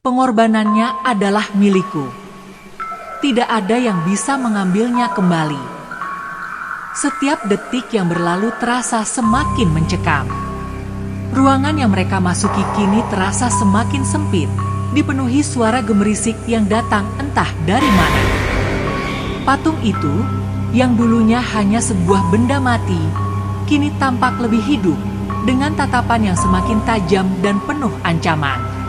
Pengorbanannya adalah milikku. Tidak ada yang bisa mengambilnya kembali. Setiap detik yang berlalu terasa semakin mencekam. Ruangan yang mereka masuki kini terasa semakin sempit, dipenuhi suara gemerisik yang datang entah dari mana. Patung itu, yang dulunya hanya sebuah benda mati, kini tampak lebih hidup, dengan tatapan yang semakin tajam dan penuh ancaman.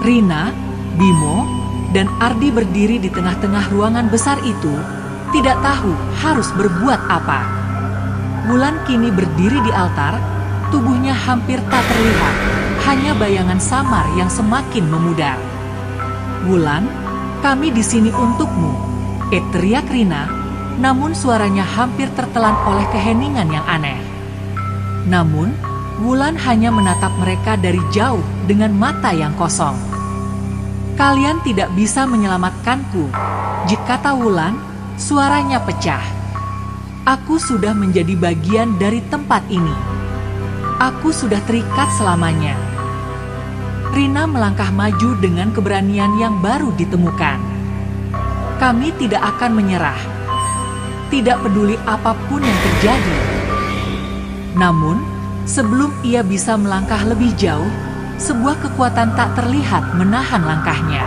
Rina, Bimo, dan Ardi berdiri di tengah-tengah ruangan besar itu, tidak tahu harus berbuat apa. Wulan kini berdiri di altar, tubuhnya hampir tak terlihat, hanya bayangan samar yang semakin memudar. "Wulan, kami di sini untukmu," teriak Rina, namun suaranya hampir tertelan oleh keheningan yang aneh. Namun, Wulan hanya menatap mereka dari jauh dengan mata yang kosong. "Kalian tidak bisa menyelamatkanku," kata Wulan, suaranya pecah. "Aku sudah menjadi bagian dari tempat ini. Aku sudah terikat selamanya." Rina melangkah maju dengan keberanian yang baru ditemukan. "Kami tidak akan menyerah. Tidak peduli apapun yang terjadi." Namun, sebelum ia bisa melangkah lebih jauh, sebuah kekuatan tak terlihat menahan langkahnya.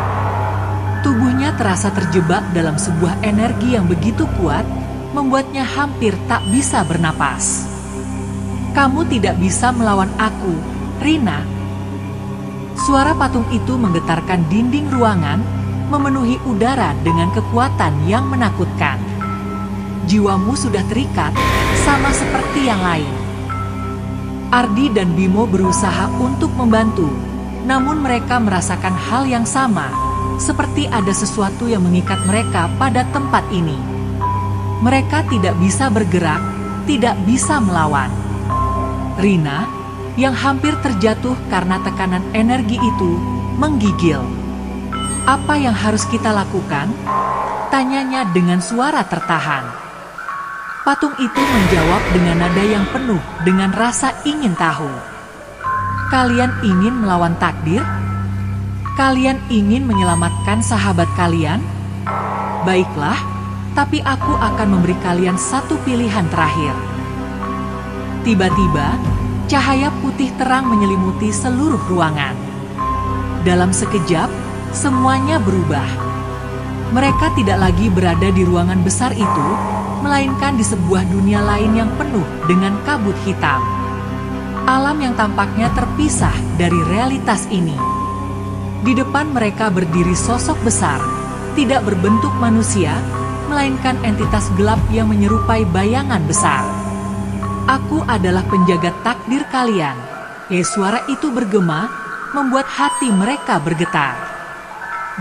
Tubuhnya terasa terjebak dalam sebuah energi yang begitu kuat, membuatnya hampir tak bisa bernapas. "Kamu tidak bisa melawan aku, Rina." Suara patung itu menggetarkan dinding ruangan, memenuhi udara dengan kekuatan yang menakutkan. "Jiwamu sudah terikat, sama seperti yang lain." Ardi dan Bimo berusaha untuk membantu, namun mereka merasakan hal yang sama, seperti ada sesuatu yang mengikat mereka pada tempat ini. Mereka tidak bisa bergerak, tidak bisa melawan. Rina, yang hampir terjatuh karena tekanan energi itu, menggigil. "Apa yang harus kita lakukan?" tanyanya dengan suara tertahan. Patung itu menjawab dengan nada yang penuh dengan rasa ingin tahu. "Kalian ingin melawan takdir? Kalian ingin menyelamatkan sahabat kalian? Baiklah, tapi aku akan memberi kalian satu pilihan terakhir." Tiba-tiba, cahaya putih terang menyelimuti seluruh ruangan. Dalam sekejap, semuanya berubah. Mereka tidak lagi berada di ruangan besar itu, melainkan di sebuah dunia lain yang penuh dengan kabut hitam. Alam yang tampaknya terpisah dari realitas ini. Di depan mereka berdiri sosok besar, tidak berbentuk manusia, melainkan entitas gelap yang menyerupai bayangan besar. "Aku adalah penjaga takdir kalian." Suara itu bergema, membuat hati mereka bergetar.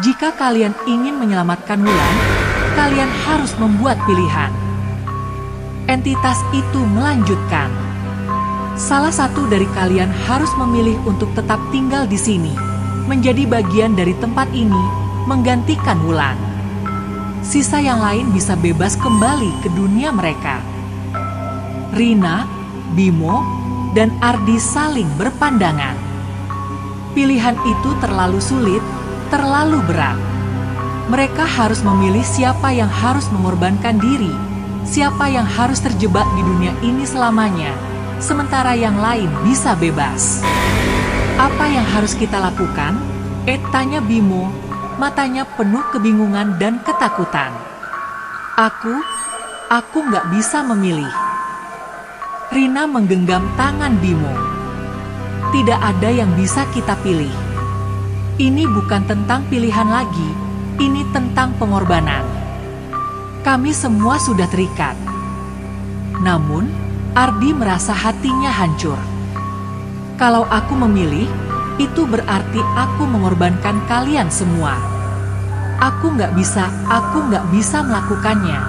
"Jika kalian ingin menyelamatkan Wulan, kalian harus membuat pilihan." Entitas itu melanjutkan, "Salah satu dari kalian harus memilih untuk tetap tinggal di sini, menjadi bagian dari tempat ini, menggantikan Wulan. Sisa yang lain bisa bebas kembali ke dunia mereka." Rina, Bimo, dan Ardi saling berpandangan. Pilihan itu terlalu sulit, terlalu berat. Mereka harus memilih siapa yang harus mengorbankan diri, siapa yang harus terjebak di dunia ini selamanya, sementara yang lain bisa bebas. "Apa yang harus kita lakukan?" tanya Bimo, matanya penuh kebingungan dan ketakutan. Aku nggak bisa memilih." Rina menggenggam tangan Bimo. "Tidak ada yang bisa kita pilih. Ini bukan tentang pilihan lagi, ini tentang pengorbanan. Kami semua sudah terikat." Namun, Ardi merasa hatinya hancur. "Kalau aku memilih, itu berarti aku mengorbankan kalian semua. Aku nggak bisa melakukannya."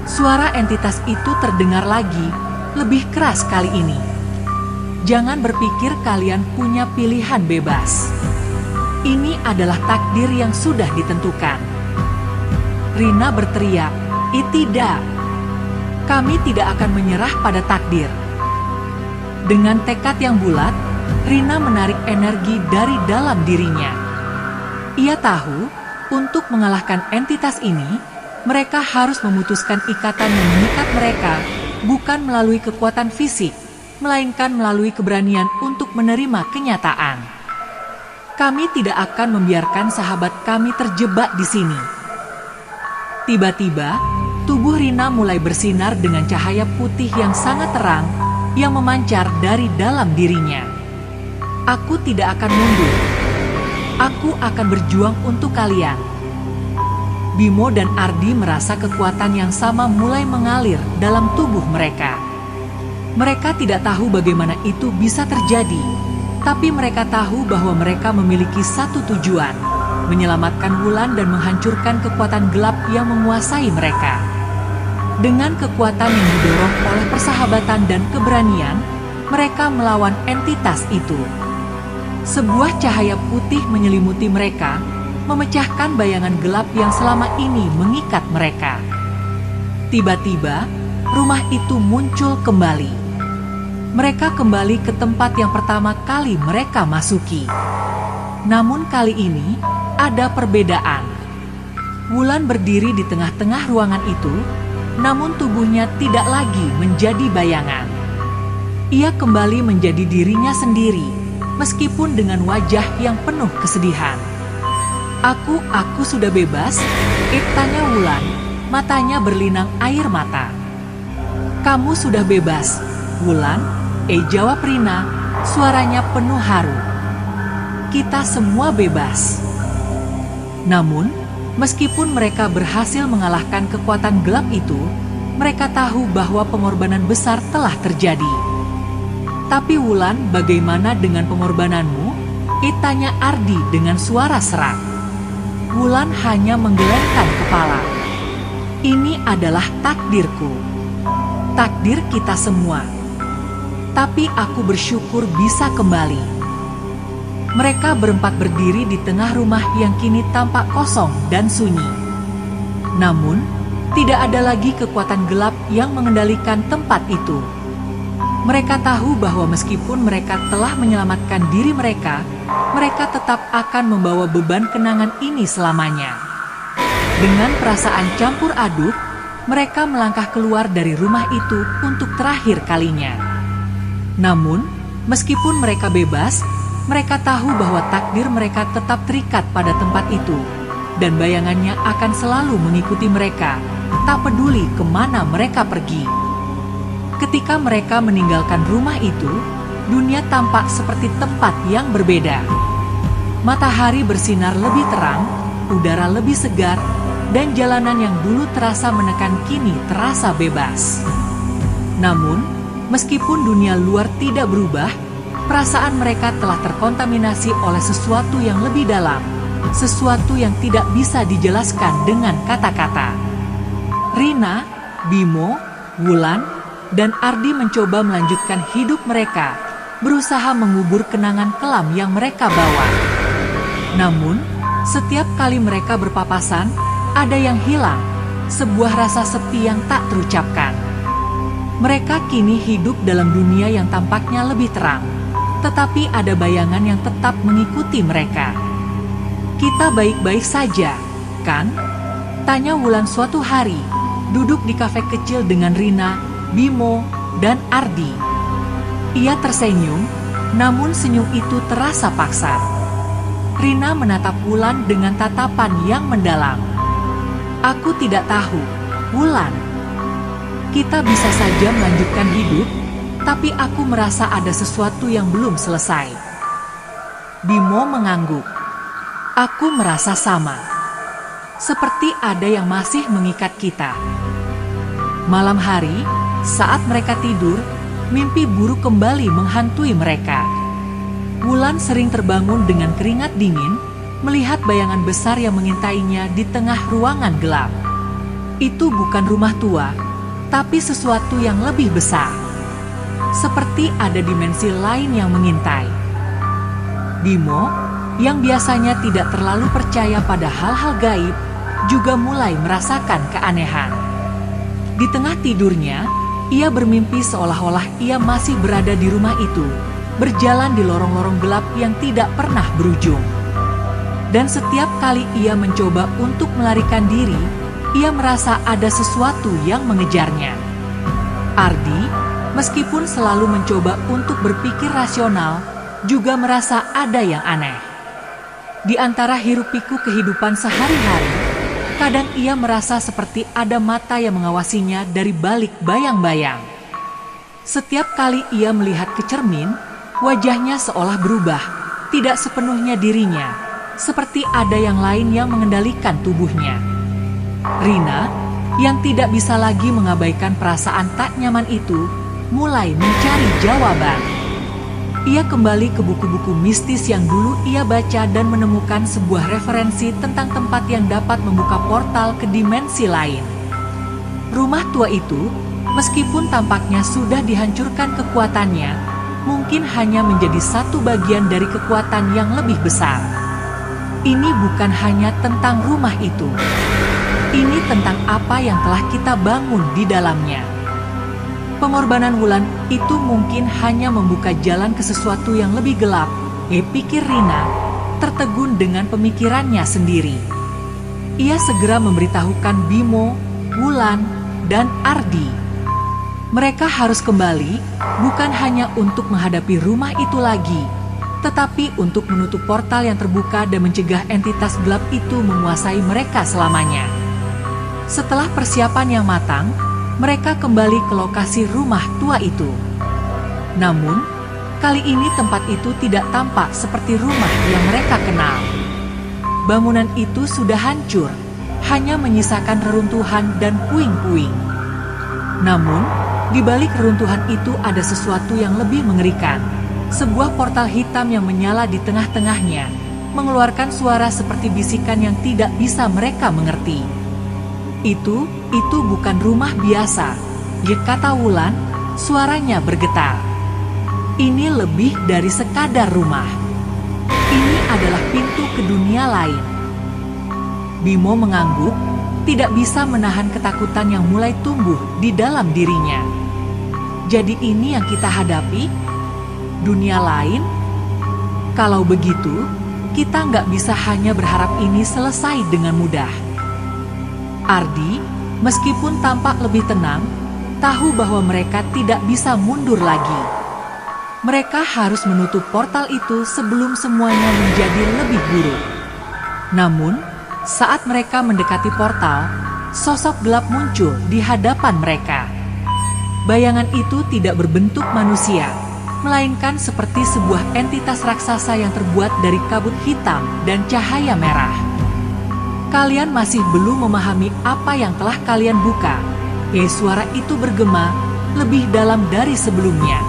Suara entitas itu terdengar lagi, lebih keras kali ini. "Jangan berpikir kalian punya pilihan bebas. Ini adalah takdir yang sudah ditentukan." Rina berteriak, "Tidak. Kami tidak akan menyerah pada takdir." Dengan tekad yang bulat, Rina menarik energi dari dalam dirinya. Ia tahu, untuk mengalahkan entitas ini, mereka harus memutuskan ikatan yang mengikat mereka, bukan melalui kekuatan fisik, melainkan melalui keberanian untuk menerima kenyataan. Kami tidak akan membiarkan sahabat kami terjebak di sini. Tiba-tiba, tubuh Rina mulai bersinar dengan cahaya putih yang sangat terang, yang memancar dari dalam dirinya. Aku tidak akan mundur. Aku akan berjuang untuk kalian. Bimo dan Ardi merasa kekuatan yang sama mulai mengalir dalam tubuh mereka. Mereka tidak tahu bagaimana itu bisa terjadi, tapi mereka tahu bahwa mereka memiliki satu tujuan, menyelamatkan Wulan dan menghancurkan kekuatan gelap yang menguasai mereka. Dengan kekuatan yang didorong oleh persahabatan dan keberanian, mereka melawan entitas itu. Sebuah cahaya putih menyelimuti mereka, memecahkan bayangan gelap yang selama ini mengikat mereka. Tiba-tiba, rumah itu muncul kembali. Mereka kembali ke tempat yang pertama kali mereka masuki. Namun kali ini, ada perbedaan. Wulan berdiri di tengah-tengah ruangan itu, namun tubuhnya tidak lagi menjadi bayangan. Ia kembali menjadi dirinya sendiri, meskipun dengan wajah yang penuh kesedihan. Aku sudah bebas?" tanya Wulan, matanya berlinang air mata. "Kamu sudah bebas, Wulan?" jawab Rina, suaranya penuh haru. "Kita semua bebas." Namun, meskipun mereka berhasil mengalahkan kekuatan gelap itu, mereka tahu bahwa pengorbanan besar telah terjadi. "Tapi Wulan, bagaimana dengan pengorbananmu?" tanya Ardi dengan suara serak. Wulan hanya menggelengkan kepala. "Ini adalah takdirku. Takdir kita semua. Tapi aku bersyukur bisa kembali." Mereka berempat berdiri di tengah rumah yang kini tampak kosong dan sunyi. Namun, tidak ada lagi kekuatan gelap yang mengendalikan tempat itu. Mereka tahu bahwa meskipun mereka telah menyelamatkan diri mereka, mereka tetap akan membawa beban kenangan ini selamanya. Dengan perasaan campur aduk, mereka melangkah keluar dari rumah itu untuk terakhir kalinya. Namun, meskipun mereka bebas, mereka tahu bahwa takdir mereka tetap terikat pada tempat itu, dan bayangannya akan selalu mengikuti mereka, tak peduli kemana mereka pergi. Ketika mereka meninggalkan rumah itu, dunia tampak seperti tempat yang berbeda. Matahari bersinar lebih terang, udara lebih segar, dan jalanan yang dulu terasa menekan kini terasa bebas. Namun, meskipun dunia luar tidak berubah, perasaan mereka telah terkontaminasi oleh sesuatu yang lebih dalam, sesuatu yang tidak bisa dijelaskan dengan kata-kata. Rina, Bimo, Wulan, dan Ardi mencoba melanjutkan hidup mereka, berusaha mengubur kenangan kelam yang mereka bawa. Namun, setiap kali mereka berpapasan, ada yang hilang, sebuah rasa sepi yang tak terucapkan. Mereka kini hidup dalam dunia yang tampaknya lebih terang, tetapi ada bayangan yang tetap mengikuti mereka. "Kita baik-baik saja, kan?" tanya Wulan suatu hari, duduk di kafe kecil dengan Rina, Bimo, dan Ardi. Ia tersenyum, namun senyum itu terasa paksa. Rina menatap Wulan dengan tatapan yang mendalam. "Aku tidak tahu, Wulan. Kita bisa saja melanjutkan hidup, tapi aku merasa ada sesuatu yang belum selesai." Bimo mengangguk. "Aku merasa sama. Seperti ada yang masih mengikat kita." Malam hari, saat mereka tidur, mimpi buruk kembali menghantui mereka. Wulan sering terbangun dengan keringat dingin, melihat bayangan besar yang mengintainya di tengah ruangan gelap. Itu bukan rumah tua, tapi sesuatu yang lebih besar. Seperti ada dimensi lain yang mengintai. Bimo, yang biasanya tidak terlalu percaya pada hal-hal gaib, juga mulai merasakan keanehan. Di tengah tidurnya, ia bermimpi seolah-olah ia masih berada di rumah itu, berjalan di lorong-lorong gelap yang tidak pernah berujung. Dan setiap kali ia mencoba untuk melarikan diri, ia merasa ada sesuatu yang mengejarnya. Ardi, meskipun selalu mencoba untuk berpikir rasional, juga merasa ada yang aneh. Di antara hiruk-pikuk kehidupan sehari-hari, kadang ia merasa seperti ada mata yang mengawasinya dari balik bayang-bayang. Setiap kali ia melihat ke cermin, wajahnya seolah berubah, tidak sepenuhnya dirinya, seperti ada yang lain yang mengendalikan tubuhnya. Rina, yang tidak bisa lagi mengabaikan perasaan tak nyaman itu, mulai mencari jawaban. Ia kembali ke buku-buku mistis yang dulu ia baca dan menemukan sebuah referensi tentang tempat yang dapat membuka portal ke dimensi lain. Rumah tua itu, meskipun tampaknya sudah dihancurkan kekuatannya, mungkin hanya menjadi satu bagian dari kekuatan yang lebih besar. Ini bukan hanya tentang rumah itu. Ini tentang apa yang telah kita bangun di dalamnya. Pengorbanan Wulan itu mungkin hanya membuka jalan ke sesuatu yang lebih gelap, pikir Rina, tertegun dengan pemikirannya sendiri. Ia segera memberitahukan Bimo, Wulan, dan Ardi. Mereka harus kembali, bukan hanya untuk menghadapi rumah itu lagi, tetapi untuk menutup portal yang terbuka dan mencegah entitas gelap itu menguasai mereka selamanya. Setelah persiapan yang matang, mereka kembali ke lokasi rumah tua itu. Namun, kali ini tempat itu tidak tampak seperti rumah yang mereka kenal. Bangunan itu sudah hancur, hanya menyisakan reruntuhan dan puing-puing. Namun, di balik reruntuhan itu ada sesuatu yang lebih mengerikan. Sebuah portal hitam yang menyala di tengah-tengahnya, mengeluarkan suara seperti bisikan yang tidak bisa mereka mengerti. Itu bukan rumah biasa, kata Wulan, suaranya bergetar. Ini lebih dari sekadar rumah. Ini adalah pintu ke dunia lain. Bimo mengangguk, tidak bisa menahan ketakutan yang mulai tumbuh di dalam dirinya. Jadi ini yang kita hadapi? Dunia lain? Kalau begitu, kita nggak bisa hanya berharap ini selesai dengan mudah. Ardi, meskipun tampak lebih tenang, tahu bahwa mereka tidak bisa mundur lagi. Mereka harus menutup portal itu sebelum semuanya menjadi lebih buruk. Namun, saat mereka mendekati portal, sosok gelap muncul di hadapan mereka. Bayangan itu tidak berbentuk manusia, melainkan seperti sebuah entitas raksasa yang terbuat dari kabut hitam dan cahaya merah. Kalian masih belum memahami apa yang telah kalian buka. Suara itu bergema lebih dalam dari sebelumnya.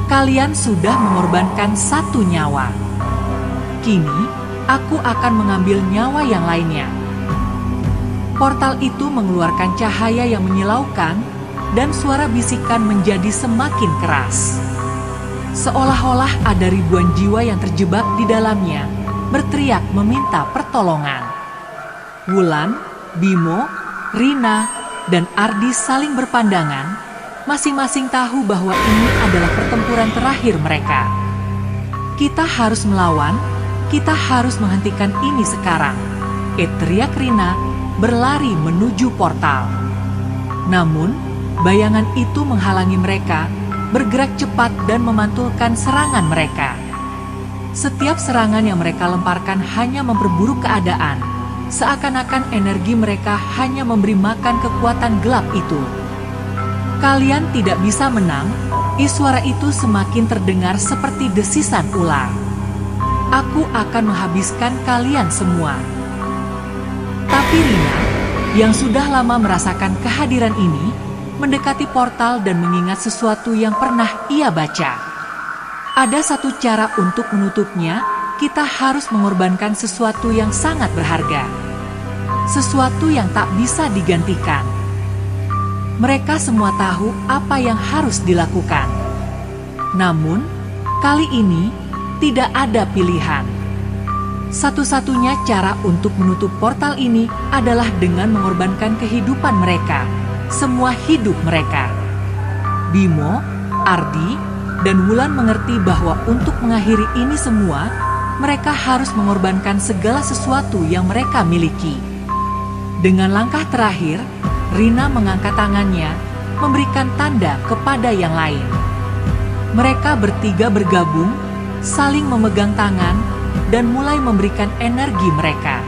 Kalian sudah mengorbankan satu nyawa. Kini, aku akan mengambil nyawa yang lainnya. Portal itu mengeluarkan cahaya yang menyilaukan dan suara bisikan menjadi semakin keras. Seolah-olah ada ribuan jiwa yang terjebak di dalamnya, berteriak meminta pertolongan. Wulan, Bimo, Rina, dan Ardi saling berpandangan, masing-masing tahu bahwa ini adalah pertempuran terakhir mereka. Kita harus melawan, kita harus menghentikan ini sekarang, teriak Rina, berlari menuju portal. Namun, bayangan itu menghalangi mereka, bergerak cepat dan memantulkan serangan mereka. Setiap serangan yang mereka lemparkan hanya memperburuk keadaan, seakan-akan energi mereka hanya memberi makan kekuatan gelap itu. Kalian tidak bisa menang, suara itu semakin terdengar seperti desisan ular. Aku akan menghabiskan kalian semua. Tapi Rina, yang sudah lama merasakan kehadiran ini, mendekati portal dan mengingat sesuatu yang pernah ia baca. Ada satu cara untuk menutupnya. Kita harus mengorbankan sesuatu yang sangat berharga. Sesuatu yang tak bisa digantikan. Mereka semua tahu apa yang harus dilakukan. Namun, kali ini tidak ada pilihan. Satu-satunya cara untuk menutup portal ini adalah dengan mengorbankan kehidupan mereka, semua hidup mereka. Bimo, Ardi, dan Wulan mengerti bahwa untuk mengakhiri ini semua, mereka harus mengorbankan segala sesuatu yang mereka miliki. Dengan langkah terakhir, Rina mengangkat tangannya, memberikan tanda kepada yang lain. Mereka bertiga bergabung, saling memegang tangan, dan mulai memberikan energi mereka.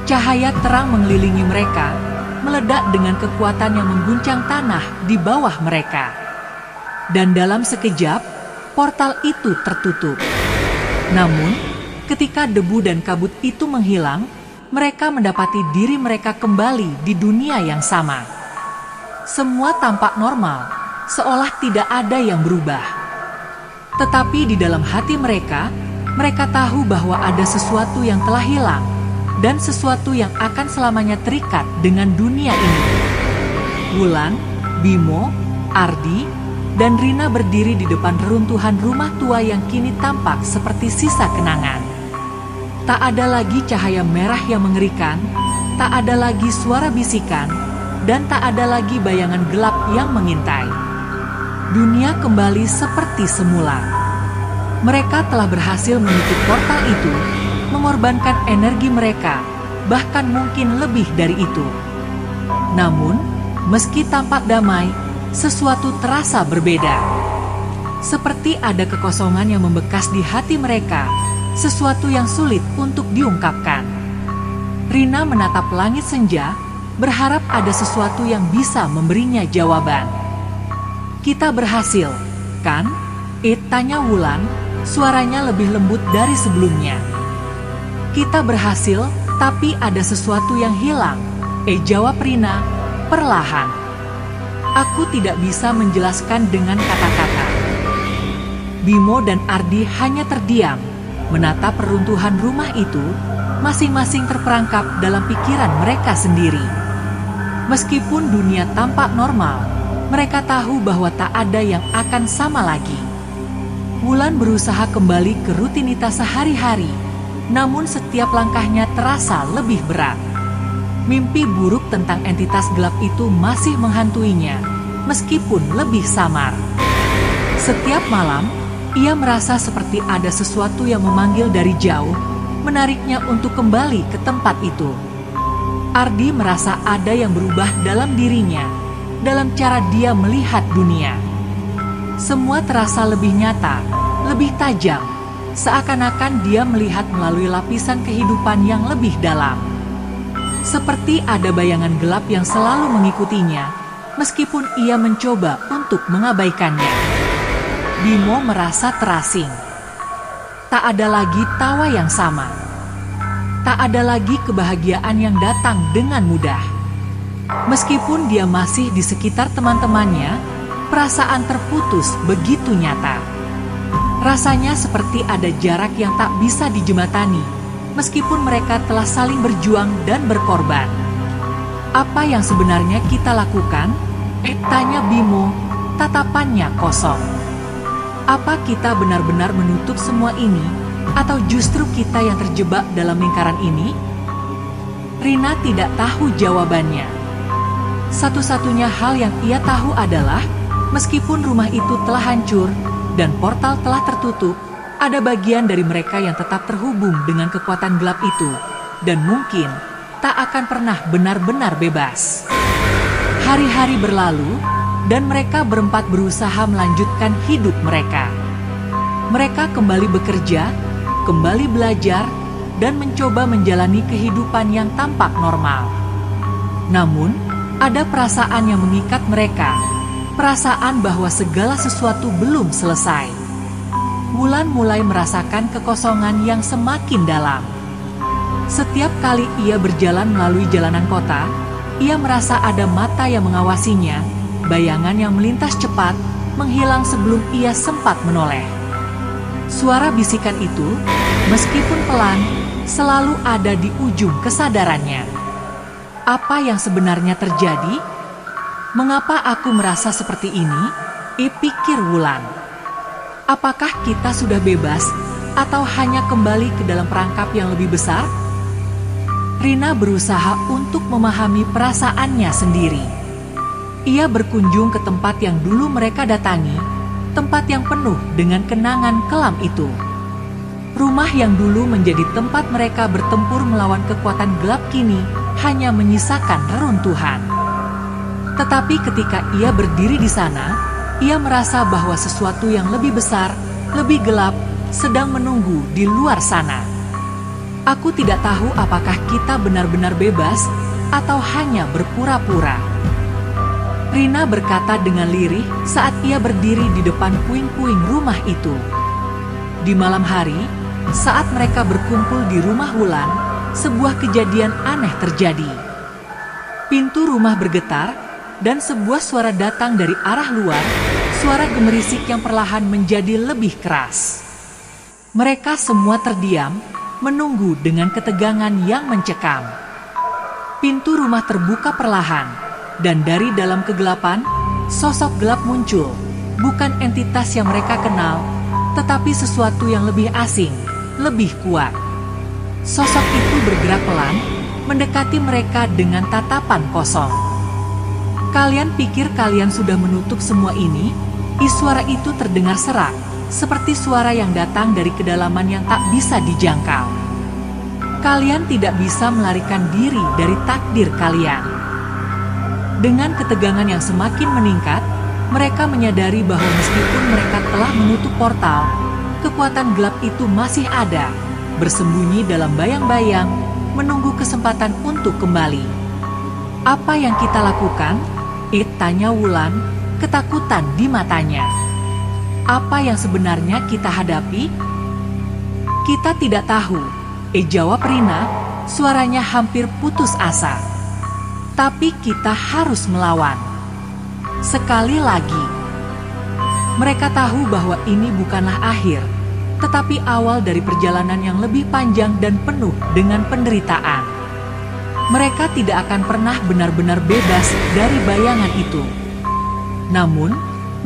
Cahaya terang mengelilingi mereka, meledak dengan kekuatan yang mengguncang tanah di bawah mereka. Dan dalam sekejap, portal itu tertutup. Namun, ketika debu dan kabut itu menghilang, mereka mendapati diri mereka kembali di dunia yang sama. Semua tampak normal, seolah tidak ada yang berubah. Tetapi di dalam hati mereka, mereka tahu bahwa ada sesuatu yang telah hilang, dan sesuatu yang akan selamanya terikat dengan dunia ini. Wulan, Bimo, Ardi, dan Rina berdiri di depan reruntuhan rumah tua yang kini tampak seperti sisa kenangan. Tak ada lagi cahaya merah yang mengerikan, tak ada lagi suara bisikan, dan tak ada lagi bayangan gelap yang mengintai. Dunia kembali seperti semula. Mereka telah berhasil menutup portal itu, mengorbankan energi mereka, bahkan mungkin lebih dari itu. Namun, meski tampak damai, sesuatu terasa berbeda. Seperti ada kekosongan yang membekas di hati mereka, sesuatu yang sulit untuk diungkapkan. Rina menatap langit senja, berharap ada sesuatu yang bisa memberinya jawaban. "Kita berhasil, kan?" tanya Wulan, suaranya lebih lembut dari sebelumnya. "Kita berhasil, tapi ada sesuatu yang hilang," jawab Rina, perlahan. "Aku tidak bisa menjelaskan dengan kata-kata." Bimo dan Ardi hanya terdiam, menatap reruntuhan rumah itu, masing-masing terperangkap dalam pikiran mereka sendiri. Meskipun dunia tampak normal, mereka tahu bahwa tak ada yang akan sama lagi. Wulan berusaha kembali ke rutinitas sehari-hari, namun setiap langkahnya terasa lebih berat. Mimpi buruk tentang entitas gelap itu masih menghantuinya, meskipun lebih samar. Setiap malam, ia merasa seperti ada sesuatu yang memanggil dari jauh, menariknya untuk kembali ke tempat itu. Ardi merasa ada yang berubah dalam dirinya, dalam cara dia melihat dunia. Semua terasa lebih nyata, lebih tajam, seakan-akan dia melihat melalui lapisan kehidupan yang lebih dalam. Seperti ada bayangan gelap yang selalu mengikutinya, meskipun ia mencoba untuk mengabaikannya. Bimo merasa terasing. Tak ada lagi tawa yang sama. Tak ada lagi kebahagiaan yang datang dengan mudah. Meskipun dia masih di sekitar teman-temannya, perasaan terputus begitu nyata. Rasanya seperti ada jarak yang tak bisa dijembatani, meskipun mereka telah saling berjuang dan berkorban. "Apa yang sebenarnya kita lakukan?" tanya Bimo, tatapannya kosong. "Apa kita benar-benar menutup semua ini, atau justru kita yang terjebak dalam lingkaran ini?" Rina tidak tahu jawabannya. Satu-satunya hal yang ia tahu adalah, meskipun rumah itu telah hancur dan portal telah tertutup, ada bagian dari mereka yang tetap terhubung dengan kekuatan gelap itu, dan mungkin tak akan pernah benar-benar bebas. Hari-hari berlalu, dan mereka berempat berusaha melanjutkan hidup mereka. Mereka kembali bekerja, kembali belajar, dan mencoba menjalani kehidupan yang tampak normal. Namun, ada perasaan yang mengikat mereka, perasaan bahwa segala sesuatu belum selesai. Wulan mulai merasakan kekosongan yang semakin dalam. Setiap kali ia berjalan melalui jalanan kota, ia merasa ada mata yang mengawasinya, bayangan yang melintas cepat, menghilang sebelum ia sempat menoleh. Suara bisikan itu, meskipun pelan, selalu ada di ujung kesadarannya. Apa yang sebenarnya terjadi? Mengapa aku merasa seperti ini? Pikir Wulan. Apakah kita sudah bebas atau hanya kembali ke dalam perangkap yang lebih besar? Rina berusaha untuk memahami perasaannya sendiri. Ia berkunjung ke tempat yang dulu mereka datangi, tempat yang penuh dengan kenangan kelam itu. Rumah yang dulu menjadi tempat mereka bertempur melawan kekuatan gelap kini hanya menyisakan reruntuhan. Tetapi ketika ia berdiri di sana, ia merasa bahwa sesuatu yang lebih besar, lebih gelap, sedang menunggu di luar sana. Aku tidak tahu apakah kita benar-benar bebas atau hanya berpura-pura. Rina berkata dengan lirih saat ia berdiri di depan puing-puing rumah itu. Di malam hari, saat mereka berkumpul di rumah Wulan, sebuah kejadian aneh terjadi. Pintu rumah bergetar, dan sebuah suara datang dari arah luar, suara gemerisik yang perlahan menjadi lebih keras. Mereka semua terdiam, menunggu dengan ketegangan yang mencekam. Pintu rumah terbuka perlahan, dan dari dalam kegelapan, sosok gelap muncul, bukan entitas yang mereka kenal, tetapi sesuatu yang lebih asing, lebih kuat. Sosok itu bergerak pelan, mendekati mereka dengan tatapan kosong. Kalian pikir kalian sudah menutup semua ini? Suara itu terdengar serak, seperti suara yang datang dari kedalaman yang tak bisa dijangkau. Kalian tidak bisa melarikan diri dari takdir kalian. Dengan ketegangan yang semakin meningkat, mereka menyadari bahwa meskipun mereka telah menutup portal, kekuatan gelap itu masih ada, bersembunyi dalam bayang-bayang, menunggu kesempatan untuk kembali. Apa yang kita lakukan? Tanya Wulan, ketakutan di matanya. Apa yang sebenarnya kita hadapi? Kita tidak tahu, jawab Rina, suaranya hampir putus asa. Tapi kita harus melawan. Sekali lagi. Mereka tahu bahwa ini bukanlah akhir, tetapi awal dari perjalanan yang lebih panjang dan penuh dengan penderitaan. Mereka tidak akan pernah benar-benar bebas dari bayangan itu. Namun,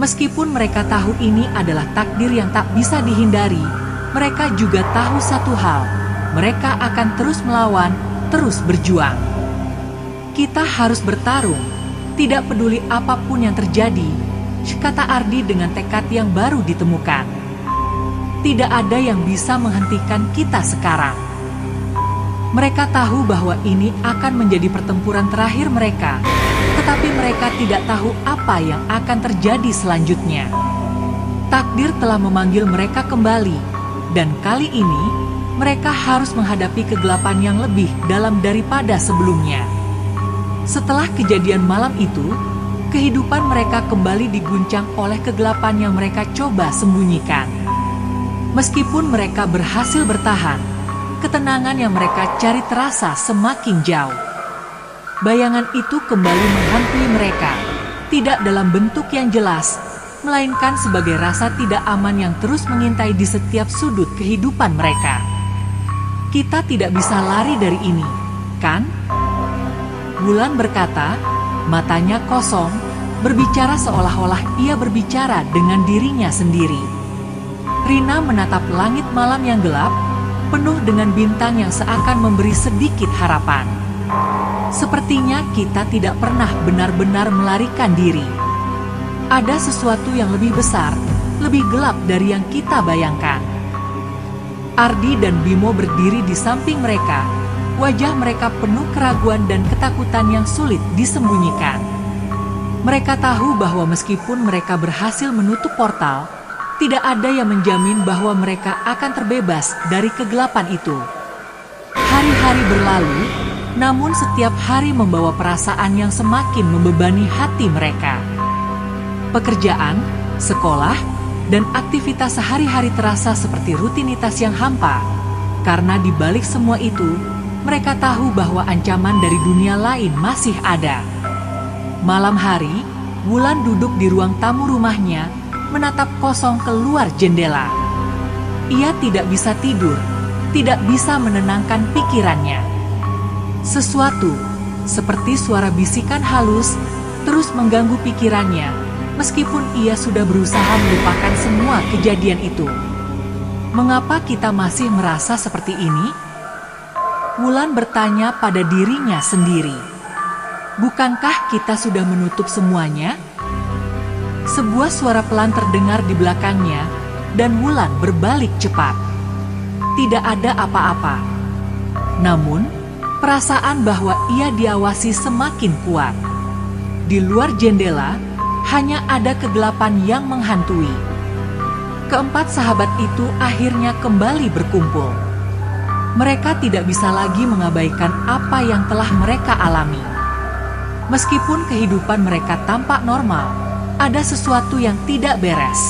meskipun mereka tahu ini adalah takdir yang tak bisa dihindari, mereka juga tahu satu hal, mereka akan terus melawan, terus berjuang. Kita harus bertarung, tidak peduli apapun yang terjadi, kata Ardi dengan tekad yang baru ditemukan. Tidak ada yang bisa menghentikan kita sekarang. Mereka tahu bahwa ini akan menjadi pertempuran terakhir mereka, tetapi mereka tidak tahu apa yang akan terjadi selanjutnya. Takdir telah memanggil mereka kembali, dan kali ini mereka harus menghadapi kegelapan yang lebih dalam daripada sebelumnya. Setelah kejadian malam itu, kehidupan mereka kembali diguncang oleh kegelapan yang mereka coba sembunyikan. Meskipun mereka berhasil bertahan, ketenangan yang mereka cari terasa semakin jauh. Bayangan itu kembali menghantui mereka, tidak dalam bentuk yang jelas, melainkan sebagai rasa tidak aman yang terus mengintai di setiap sudut kehidupan mereka. Kita tidak bisa lari dari ini, kan? Wulan berkata, matanya kosong, berbicara seolah-olah ia berbicara dengan dirinya sendiri. Rina menatap langit malam yang gelap, penuh dengan bintang yang seakan memberi sedikit harapan. Sepertinya kita tidak pernah benar-benar melarikan diri. Ada sesuatu yang lebih besar, lebih gelap dari yang kita bayangkan. Ardi dan Bimo berdiri di samping mereka, wajah mereka penuh keraguan dan ketakutan yang sulit disembunyikan. Mereka tahu bahwa meskipun mereka berhasil menutup portal, tidak ada yang menjamin bahwa mereka akan terbebas dari kegelapan itu. Hari-hari berlalu, namun setiap hari membawa perasaan yang semakin membebani hati mereka. Pekerjaan, sekolah, dan aktivitas sehari-hari terasa seperti rutinitas yang hampa. Karena di balik semua itu, mereka tahu bahwa ancaman dari dunia lain masih ada. Malam hari, Wulan duduk di ruang tamu rumahnya, menatap kosong keluar jendela. Ia tidak bisa tidur, tidak bisa menenangkan pikirannya. Sesuatu, seperti suara bisikan halus, terus mengganggu pikirannya, meskipun ia sudah berusaha melupakan semua kejadian itu. Mengapa kita masih merasa seperti ini? Wulan bertanya pada dirinya sendiri. Bukankah kita sudah menutup semuanya? Sebuah suara pelan terdengar di belakangnya, dan Wulan berbalik cepat. tidak ada apa-apa. Namun, perasaan bahwa ia diawasi semakin kuat. Di luar jendela, hanya ada kegelapan yang menghantui. Keempat sahabat itu akhirnya kembali berkumpul. Mereka tidak bisa lagi mengabaikan apa yang telah mereka alami. Meskipun kehidupan mereka tampak normal, ada sesuatu yang tidak beres.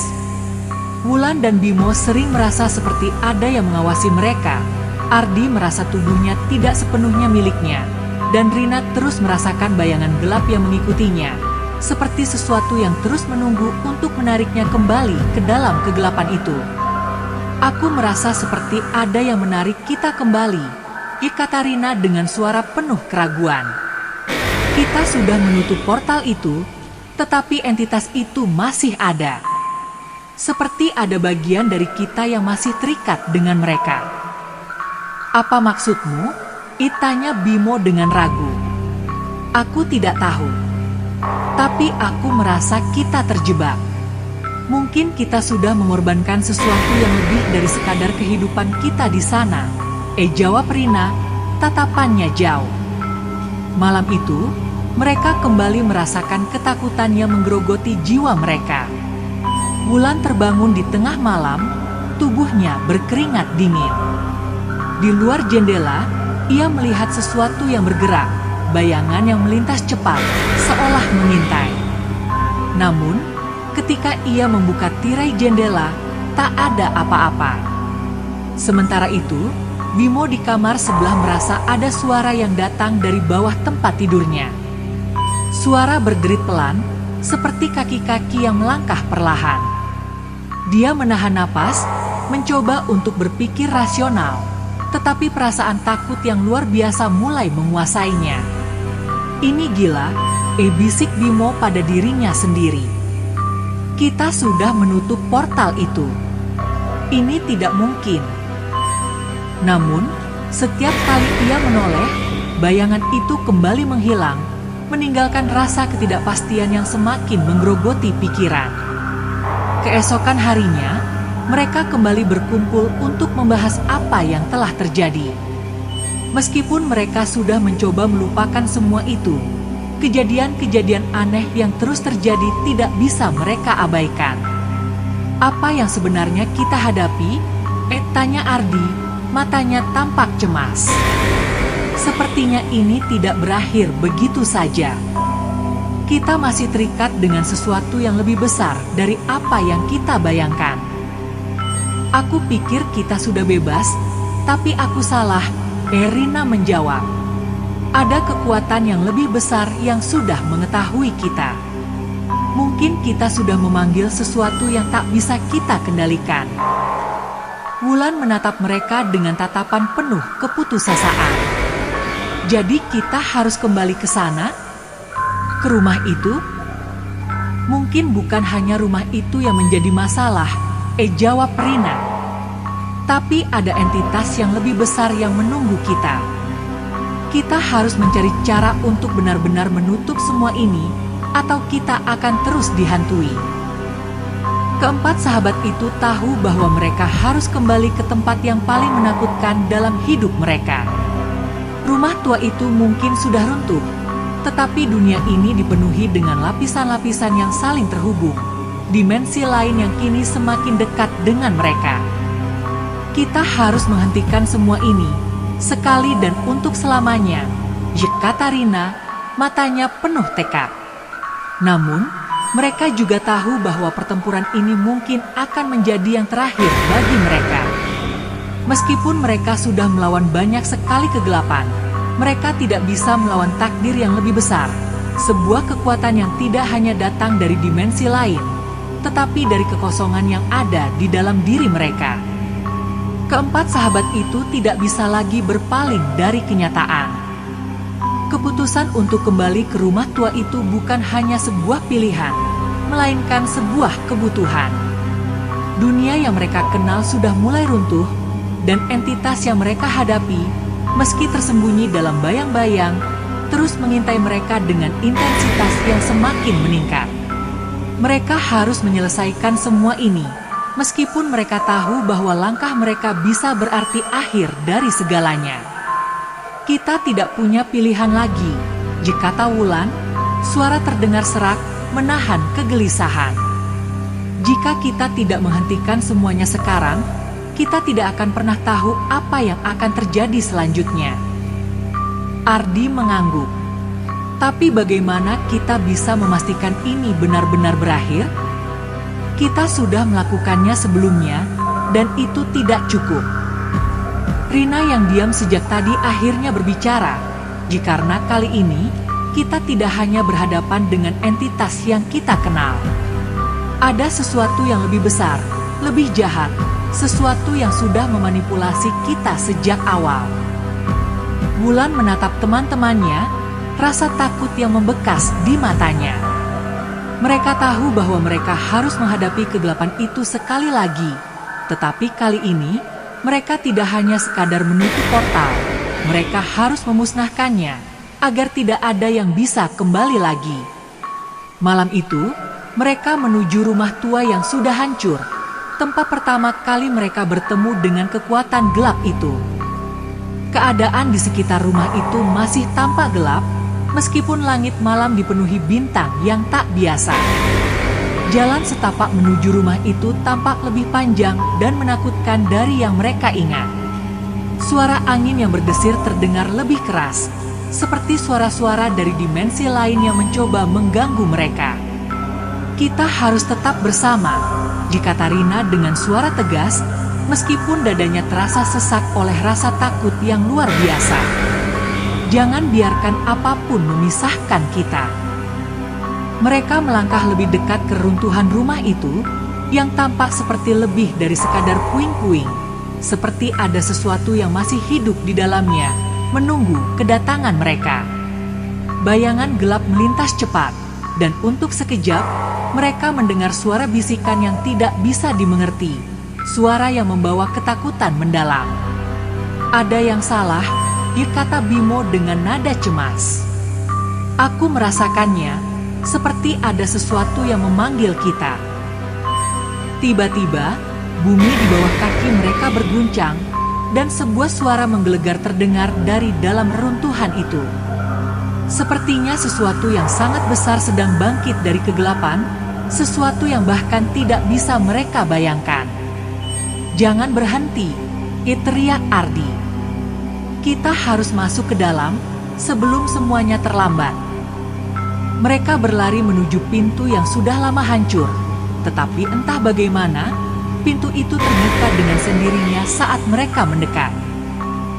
Wulan dan Bimo sering merasa seperti ada yang mengawasi mereka. Ardi merasa tubuhnya tidak sepenuhnya miliknya, dan Rina terus merasakan bayangan gelap yang mengikutinya, seperti sesuatu yang terus menunggu untuk menariknya kembali ke dalam kegelapan itu. Aku merasa seperti ada yang menarik kita kembali, kata Rina dengan suara penuh keraguan. Kita sudah menutup portal itu, tetapi entitas itu masih ada. Seperti ada bagian dari kita yang masih terikat dengan mereka. Apa maksudmu? Tanya Bimo dengan ragu. Aku tidak tahu. Tapi aku merasa kita terjebak. Mungkin kita sudah mengorbankan sesuatu yang lebih dari sekadar kehidupan kita di sana. Jawab Rina, tatapannya jauh. Malam itu, mereka kembali merasakan ketakutan yang menggerogoti jiwa mereka. Wulan terbangun di tengah malam, tubuhnya berkeringat dingin. Di luar jendela, ia melihat sesuatu yang bergerak, bayangan yang melintas cepat, seolah mengintai. Namun, ketika ia membuka tirai jendela, tak ada apa-apa. Sementara itu, Bimo di kamar sebelah merasa ada suara yang datang dari bawah tempat tidurnya. Suara berderit pelan, seperti kaki-kaki yang melangkah perlahan. Dia menahan napas, mencoba untuk berpikir rasional, tetapi perasaan takut yang luar biasa mulai menguasainya. Ini gila, bisik Bimo pada dirinya sendiri. Kita sudah menutup portal itu. Ini tidak mungkin. Namun, setiap kali ia menoleh, bayangan itu kembali menghilang, meninggalkan rasa ketidakpastian yang semakin menggerogoti pikiran. Keesokan harinya, mereka kembali berkumpul untuk membahas apa yang telah terjadi. Meskipun mereka sudah mencoba melupakan semua itu, kejadian-kejadian aneh yang terus terjadi tidak bisa mereka abaikan. Apa yang sebenarnya kita hadapi? Tanya Ardi, matanya tampak cemas. Sepertinya ini tidak berakhir begitu saja. Kita masih terikat dengan sesuatu yang lebih besar dari apa yang kita bayangkan. Aku pikir kita sudah bebas, tapi aku salah, Rina menjawab. Ada kekuatan yang lebih besar yang sudah mengetahui kita. Mungkin kita sudah memanggil sesuatu yang tak bisa kita kendalikan. Wulan menatap mereka dengan tatapan penuh keputusasaan. Jadi kita harus kembali ke sana? Ke rumah itu? Mungkin bukan hanya rumah itu yang menjadi masalah, jawab Rina. Tapi ada entitas yang lebih besar yang menunggu kita. Kita harus mencari cara untuk benar-benar menutup semua ini, atau kita akan terus dihantui. Keempat sahabat itu tahu bahwa mereka harus kembali ke tempat yang paling menakutkan dalam hidup mereka. Rumah tua itu mungkin sudah runtuh, tetapi dunia ini dipenuhi dengan lapisan-lapisan yang saling terhubung. Dimensi lain yang kini semakin dekat dengan mereka. Kita harus menghentikan semua ini, sekali dan untuk selamanya, kata Rina, matanya penuh tekad. Namun, mereka juga tahu bahwa pertempuran ini mungkin akan menjadi yang terakhir bagi mereka. Meskipun mereka sudah melawan banyak sekali kegelapan, mereka tidak bisa melawan takdir yang lebih besar, sebuah kekuatan yang tidak hanya datang dari dimensi lain, tetapi dari kekosongan yang ada di dalam diri mereka. Keempat sahabat itu tidak bisa lagi berpaling dari kenyataan. Keputusan untuk kembali ke rumah tua itu bukan hanya sebuah pilihan, melainkan sebuah kebutuhan. Dunia yang mereka kenal sudah mulai runtuh, dan entitas yang mereka hadapi, meski tersembunyi dalam bayang-bayang, terus mengintai mereka dengan intensitas yang semakin meningkat. Mereka harus menyelesaikan semua ini, meskipun mereka tahu bahwa langkah mereka bisa berarti akhir dari segalanya. Kita tidak punya pilihan lagi, kata Wulan. Suara terdengar serak, menahan kegelisahan. Jika kita tidak menghentikan semuanya sekarang, kita tidak akan pernah tahu apa yang akan terjadi selanjutnya. Ardi mengangguk. Tapi bagaimana kita bisa memastikan ini benar-benar berakhir? Kita sudah melakukannya sebelumnya, dan itu tidak cukup. Rina yang diam sejak tadi akhirnya berbicara. Karena kali ini, kita tidak hanya berhadapan dengan entitas yang kita kenal. Ada sesuatu yang lebih besar, lebih jahat, sesuatu yang sudah memanipulasi kita sejak awal. Wulan menatap teman-temannya, rasa takut yang membekas di matanya. Mereka tahu bahwa mereka harus menghadapi kegelapan itu sekali lagi. Tetapi kali ini, mereka tidak hanya sekadar menutup portal. Mereka harus memusnahkannya, agar tidak ada yang bisa kembali lagi. Malam itu, mereka menuju rumah tua yang sudah hancur. Tempat pertama kali mereka bertemu dengan kekuatan gelap itu. Keadaan di sekitar rumah itu masih tampak gelap, meskipun langit malam dipenuhi bintang yang tak biasa. Jalan setapak menuju rumah itu tampak lebih panjang dan menakutkan dari yang mereka ingat. Suara angin yang berdesir terdengar lebih keras, seperti suara-suara dari dimensi lain yang mencoba mengganggu mereka. Kita harus tetap bersama, kata Rina dengan suara tegas, meskipun dadanya terasa sesak oleh rasa takut yang luar biasa. Jangan biarkan apapun memisahkan kita. Mereka melangkah lebih dekat ke runtuhan rumah itu, yang tampak seperti lebih dari sekadar puing-puing, seperti ada sesuatu yang masih hidup di dalamnya, menunggu kedatangan mereka. Bayangan gelap melintas cepat, dan untuk sekejap, mereka mendengar suara bisikan yang tidak bisa dimengerti, suara yang membawa ketakutan mendalam. Ada yang salah, kata Bimo dengan nada cemas. Aku merasakannya, seperti ada sesuatu yang memanggil kita. Tiba-tiba, bumi di bawah kaki mereka berguncang, dan sebuah suara menggelegar terdengar dari dalam reruntuhan itu. Sepertinya sesuatu yang sangat besar sedang bangkit dari kegelapan, sesuatu yang bahkan tidak bisa mereka bayangkan. Jangan berhenti, teriak Ardi. Kita harus masuk ke dalam, sebelum semuanya terlambat. Mereka berlari menuju pintu yang sudah lama hancur, tetapi entah bagaimana, pintu itu terbuka dengan sendirinya saat mereka mendekat.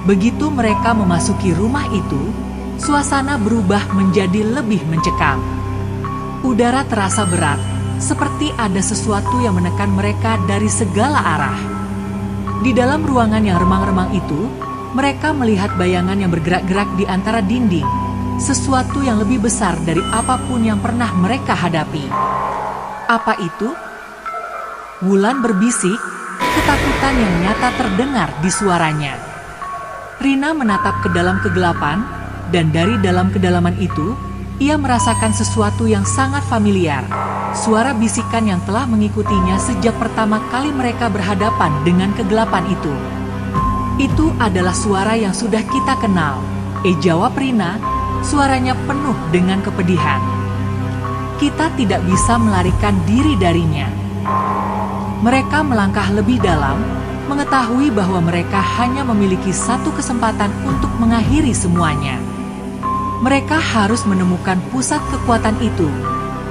Begitu mereka memasuki rumah itu, suasana berubah menjadi lebih mencekam. Udara terasa berat, seperti ada sesuatu yang menekan mereka dari segala arah. Di dalam ruangan yang remang-remang itu, mereka melihat bayangan yang bergerak-gerak di antara dinding, sesuatu yang lebih besar dari apapun yang pernah mereka hadapi. Apa itu? Wulan berbisik, ketakutan yang nyata terdengar di suaranya. Rina menatap ke dalam kegelapan, dan dari dalam kedalaman itu, ia merasakan sesuatu yang sangat familiar. Suara bisikan yang telah mengikutinya sejak pertama kali mereka berhadapan dengan kegelapan itu. Itu adalah suara yang sudah kita kenal, jawab Rina, suaranya penuh dengan kepedihan. Kita tidak bisa melarikan diri darinya. Mereka melangkah lebih dalam, mengetahui bahwa mereka hanya memiliki satu kesempatan untuk mengakhiri semuanya. Mereka harus menemukan pusat kekuatan itu,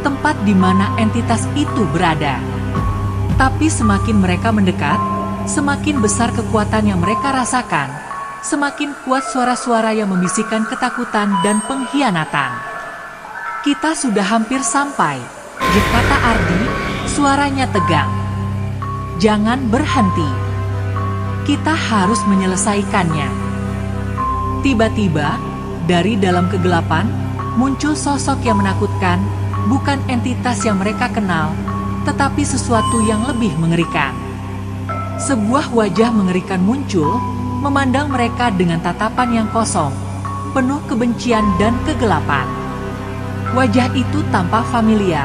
tempat di mana entitas itu berada. Tapi semakin mereka mendekat, semakin besar kekuatan yang mereka rasakan, semakin kuat suara-suara yang membisikkan ketakutan dan pengkhianatan. Kita sudah hampir sampai, kata Ardi, suaranya tegang. Jangan berhenti. Kita harus menyelesaikannya. Tiba-tiba, dari dalam kegelapan, muncul sosok yang menakutkan, bukan entitas yang mereka kenal, tetapi sesuatu yang lebih mengerikan. Sebuah wajah mengerikan muncul, memandang mereka dengan tatapan yang kosong, penuh kebencian dan kegelapan. Wajah itu tampak familiar,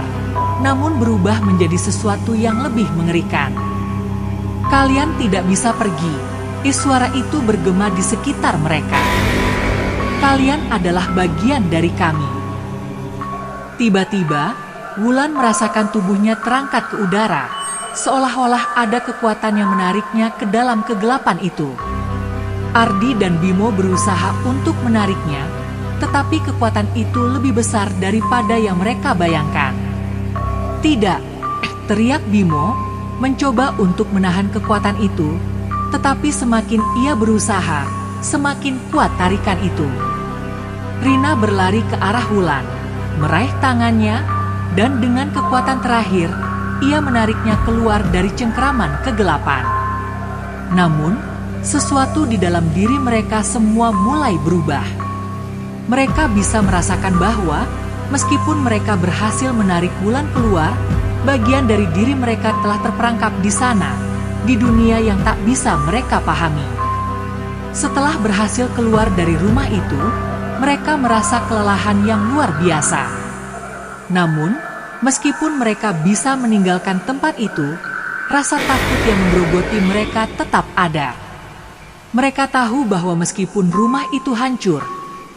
namun berubah menjadi sesuatu yang lebih mengerikan. Kalian tidak bisa pergi. Suara itu bergema di sekitar mereka. Kalian adalah bagian dari kami. Tiba-tiba, Wulan merasakan tubuhnya terangkat ke udara, seolah-olah ada kekuatan yang menariknya ke dalam kegelapan itu. Ardi dan Bimo berusaha untuk menariknya, tetapi kekuatan itu lebih besar daripada yang mereka bayangkan. Tidak, teriak Bimo, mencoba untuk menahan kekuatan itu, tetapi semakin ia berusaha, semakin kuat tarikan itu. Rina berlari ke arah Wulan, meraih tangannya, dan dengan kekuatan terakhir, ia menariknya keluar dari cengkeraman kegelapan. Namun, sesuatu di dalam diri mereka semua mulai berubah. Mereka bisa merasakan bahwa, meskipun mereka berhasil menarik Wulan keluar, bagian dari diri mereka telah terperangkap di sana, di dunia yang tak bisa mereka pahami. Setelah berhasil keluar dari rumah itu, mereka merasa kelelahan yang luar biasa. Namun, meskipun mereka bisa meninggalkan tempat itu, rasa takut yang menggerogoti mereka tetap ada. Mereka tahu bahwa meskipun rumah itu hancur,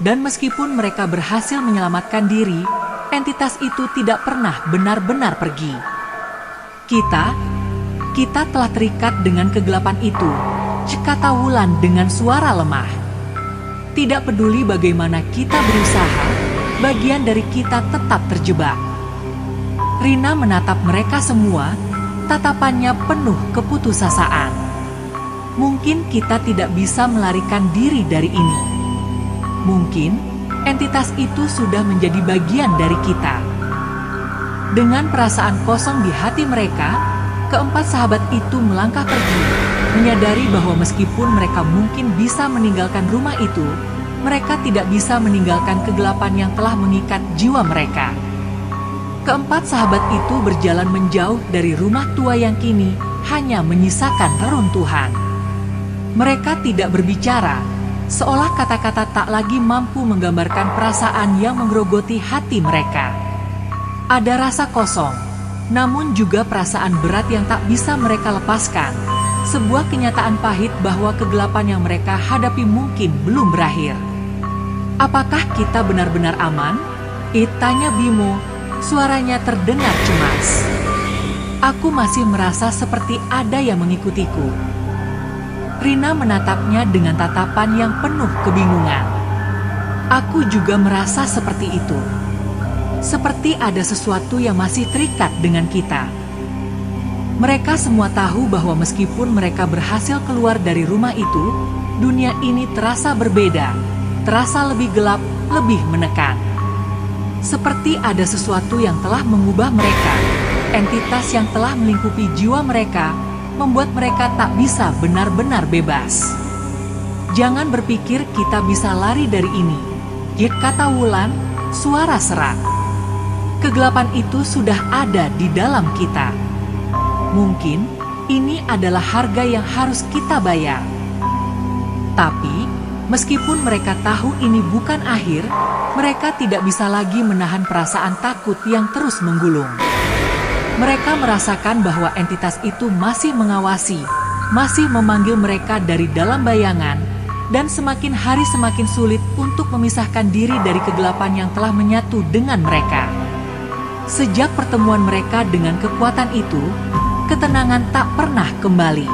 dan meskipun mereka berhasil menyelamatkan diri, entitas itu tidak pernah benar-benar pergi. Kita telah terikat dengan kegelapan itu, kata Wulan dengan suara lemah. Tidak peduli bagaimana kita berusaha, bagian dari kita tetap terjebak. Rina menatap mereka semua, tatapannya penuh keputusasaan. Mungkin kita tidak bisa melarikan diri dari ini. Mungkin entitas itu sudah menjadi bagian dari kita. Dengan perasaan kosong di hati mereka, keempat sahabat itu melangkah pergi, menyadari bahwa meskipun mereka mungkin bisa meninggalkan rumah itu, mereka tidak bisa meninggalkan kegelapan yang telah mengikat jiwa mereka. Keempat sahabat itu berjalan menjauh dari rumah tua yang kini hanya menyisakan reruntuhan. Mereka tidak berbicara, seolah kata-kata tak lagi mampu menggambarkan perasaan yang menggerogoti hati mereka. Ada rasa kosong, namun juga perasaan berat yang tak bisa mereka lepaskan. Sebuah kenyataan pahit bahwa kegelapan yang mereka hadapi mungkin belum berakhir. Apakah kita benar-benar aman? Tanya Bimo, suaranya terdengar cemas. Aku masih merasa seperti ada yang mengikutiku. Rina menatapnya dengan tatapan yang penuh kebingungan. Aku juga merasa seperti itu. Seperti ada sesuatu yang masih terikat dengan kita. Mereka semua tahu bahwa meskipun mereka berhasil keluar dari rumah itu, dunia ini terasa berbeda, terasa lebih gelap, lebih menekan. Seperti ada sesuatu yang telah mengubah mereka, entitas yang telah melingkupi jiwa mereka, membuat mereka tak bisa benar-benar bebas. Jangan berpikir kita bisa lari dari ini, kata Wulan, suara serak. Kegelapan itu sudah ada di dalam kita. Mungkin ini adalah harga yang harus kita bayar. Tapi, meskipun mereka tahu ini bukan akhir, mereka tidak bisa lagi menahan perasaan takut yang terus menggulung. Mereka merasakan bahwa entitas itu masih mengawasi, masih memanggil mereka dari dalam bayangan, dan semakin hari semakin sulit untuk memisahkan diri dari kegelapan yang telah menyatu dengan mereka. Sejak pertemuan mereka dengan kekuatan itu, ketenangan tak pernah kembali.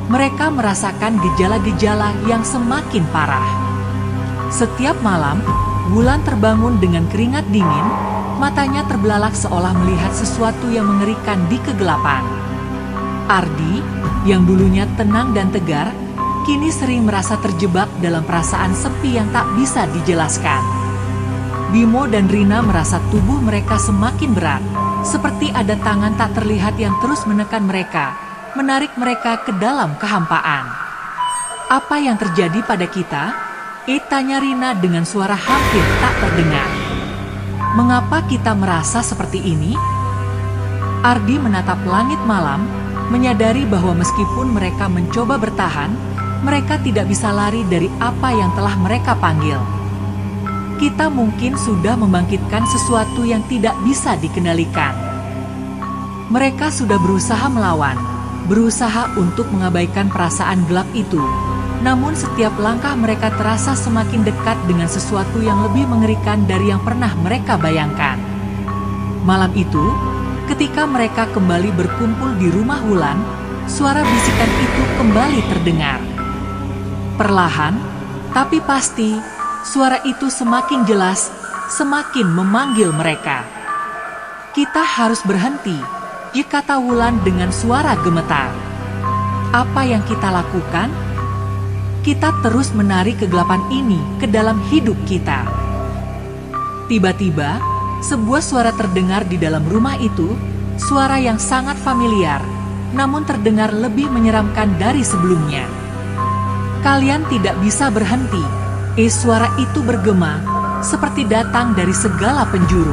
Mereka merasakan gejala-gejala yang semakin parah. Setiap malam, Wulan terbangun dengan keringat dingin, matanya terbelalak seolah melihat sesuatu yang mengerikan di kegelapan. Ardi, yang dulunya tenang dan tegar, kini sering merasa terjebak dalam perasaan sepi yang tak bisa dijelaskan. Bimo dan Rina merasa tubuh mereka semakin berat, seperti ada tangan tak terlihat yang terus menekan mereka, menarik mereka ke dalam kehampaan. Apa yang terjadi pada kita? Tanya Rina dengan suara hampir tak terdengar. Mengapa kita merasa seperti ini? Ardi menatap langit malam, menyadari bahwa meskipun mereka mencoba bertahan, mereka tidak bisa lari dari apa yang telah mereka panggil. Kita mungkin sudah membangkitkan sesuatu yang tidak bisa dikendalikan. Mereka sudah berusaha melawan, berusaha untuk mengabaikan perasaan gelap itu. Namun setiap langkah mereka terasa semakin dekat dengan sesuatu yang lebih mengerikan dari yang pernah mereka bayangkan. Malam itu, ketika mereka kembali berkumpul di rumah Wulan, suara bisikan itu kembali terdengar. Perlahan, tapi pasti, suara itu semakin jelas, semakin memanggil mereka. "Kita harus berhenti," kata Wulan dengan suara gemetar. "Apa yang kita lakukan? Kita terus menarik kegelapan ini ke dalam hidup kita." Tiba-tiba, sebuah suara terdengar di dalam rumah itu, suara yang sangat familiar, namun terdengar lebih menyeramkan dari sebelumnya. "Kalian tidak bisa berhenti." Suara itu bergema, seperti datang dari segala penjuru.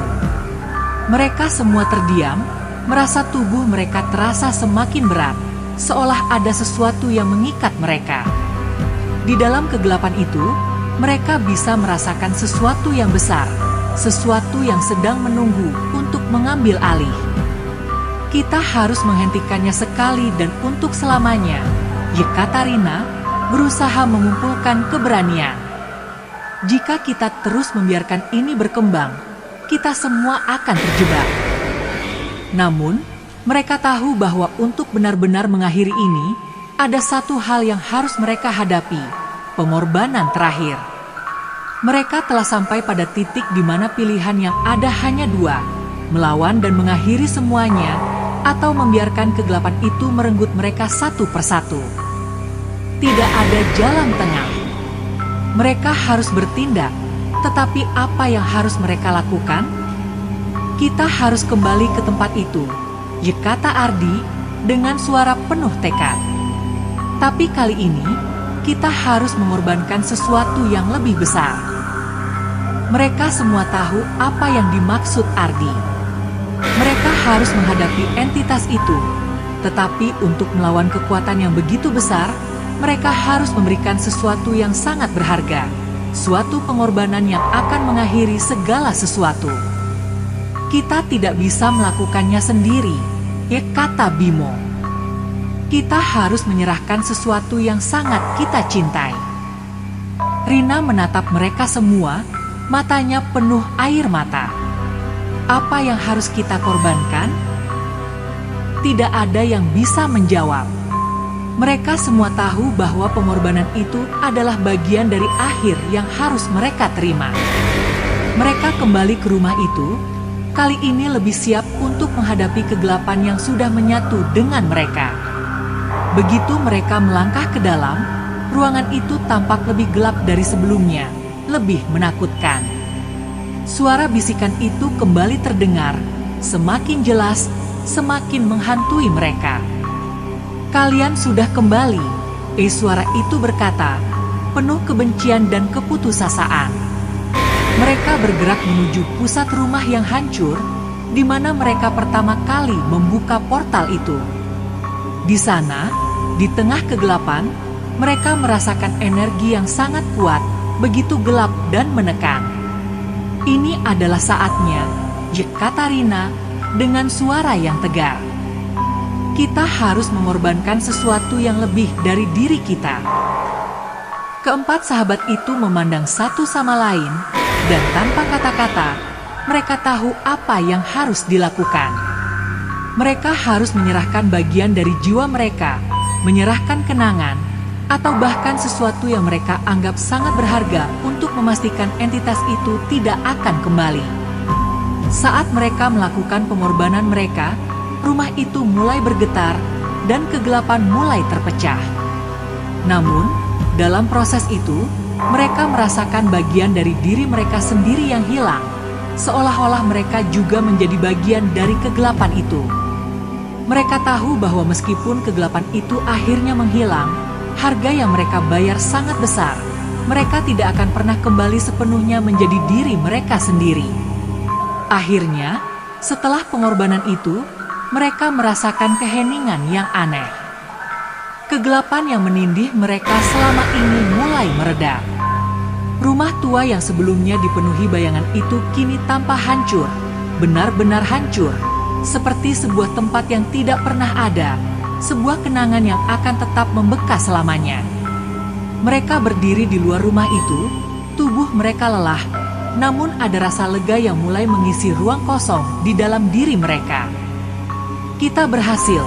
Mereka semua terdiam, merasa tubuh mereka terasa semakin berat, seolah ada sesuatu yang mengikat mereka. Di dalam kegelapan itu, mereka bisa merasakan sesuatu yang besar, sesuatu yang sedang menunggu untuk mengambil alih. "Kita harus menghentikannya sekali dan untuk selamanya," Yekaterina berusaha mengumpulkan keberanian. "Jika kita terus membiarkan ini berkembang, kita semua akan terjebak." Namun, mereka tahu bahwa untuk benar-benar mengakhiri ini, ada satu hal yang harus mereka hadapi, pengorbanan terakhir. Mereka telah sampai pada titik di mana pilihan yang ada hanya dua, melawan dan mengakhiri semuanya, atau membiarkan kegelapan itu merenggut mereka satu persatu. Tidak ada jalan tengah. Mereka harus bertindak, tetapi apa yang harus mereka lakukan? "Kita harus kembali ke tempat itu," kata Ardi dengan suara penuh tekad. "Tapi kali ini, kita harus mengorbankan sesuatu yang lebih besar." Mereka semua tahu apa yang dimaksud Ardi. Mereka harus menghadapi entitas itu, tetapi untuk melawan kekuatan yang begitu besar, mereka harus memberikan sesuatu yang sangat berharga, suatu pengorbanan yang akan mengakhiri segala sesuatu. "Kita tidak bisa melakukannya sendiri," kata Bimo. "Kita harus menyerahkan sesuatu yang sangat kita cintai." Rina menatap mereka semua, matanya penuh air mata. "Apa yang harus kita korbankan?" Tidak ada yang bisa menjawab. Mereka semua tahu bahwa pengorbanan itu adalah bagian dari akhir yang harus mereka terima. Mereka kembali ke rumah itu, kali ini lebih siap untuk menghadapi kegelapan yang sudah menyatu dengan mereka. Begitu mereka melangkah ke dalam, ruangan itu tampak lebih gelap dari sebelumnya, lebih menakutkan. Suara bisikan itu kembali terdengar, semakin jelas, semakin menghantui mereka. "Kalian sudah kembali," suara itu berkata, penuh kebencian dan keputusasaan. Mereka bergerak menuju pusat rumah yang hancur, di mana mereka pertama kali membuka portal itu. Di sana, di tengah kegelapan, mereka merasakan energi yang sangat kuat, begitu gelap dan menekan. "Ini adalah saatnya," Yekaterina dengan suara yang tegar. "Kita harus mengorbankan sesuatu yang lebih dari diri kita." Keempat sahabat itu memandang satu sama lain, dan tanpa kata-kata, mereka tahu apa yang harus dilakukan. Mereka harus menyerahkan bagian dari jiwa mereka, menyerahkan kenangan, atau bahkan sesuatu yang mereka anggap sangat berharga untuk memastikan entitas itu tidak akan kembali. Saat mereka melakukan pengorbanan mereka, rumah itu mulai bergetar dan kegelapan mulai terpecah. Namun, dalam proses itu, mereka merasakan bagian dari diri mereka sendiri yang hilang, seolah-olah mereka juga menjadi bagian dari kegelapan itu. Mereka tahu bahwa meskipun kegelapan itu akhirnya menghilang, harga yang mereka bayar sangat besar. Mereka tidak akan pernah kembali sepenuhnya menjadi diri mereka sendiri. Akhirnya, setelah pengorbanan itu, mereka merasakan keheningan yang aneh. Kegelapan yang menindih mereka selama ini mulai mereda. Rumah tua yang sebelumnya dipenuhi bayangan itu kini tampak hancur, benar-benar hancur, seperti sebuah tempat yang tidak pernah ada, sebuah kenangan yang akan tetap membekas selamanya. Mereka berdiri di luar rumah itu, tubuh mereka lelah, namun ada rasa lega yang mulai mengisi ruang kosong di dalam diri mereka. "Kita berhasil,"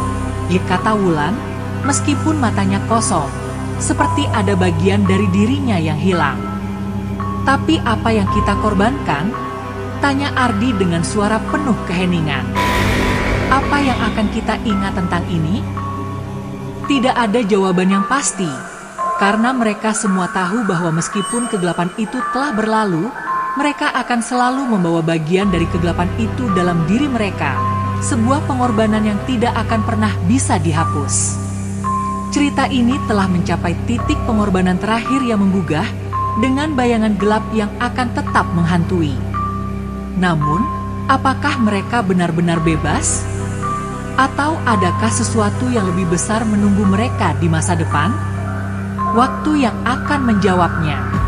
kata Wulan, meskipun matanya kosong, seperti ada bagian dari dirinya yang hilang. "Tapi apa yang kita korbankan?" tanya Ardi dengan suara penuh keheningan. "Apa yang akan kita ingat tentang ini?" Tidak ada jawaban yang pasti, karena mereka semua tahu bahwa meskipun kegelapan itu telah berlalu, mereka akan selalu membawa bagian dari kegelapan itu dalam diri mereka, sebuah pengorbanan yang tidak akan pernah bisa dihapus. Cerita ini telah mencapai titik pengorbanan terakhir yang menggugah, dengan bayangan gelap yang akan tetap menghantui. Namun, apakah mereka benar-benar bebas? Atau adakah sesuatu yang lebih besar menunggu mereka di masa depan? Waktu yang akan menjawabnya.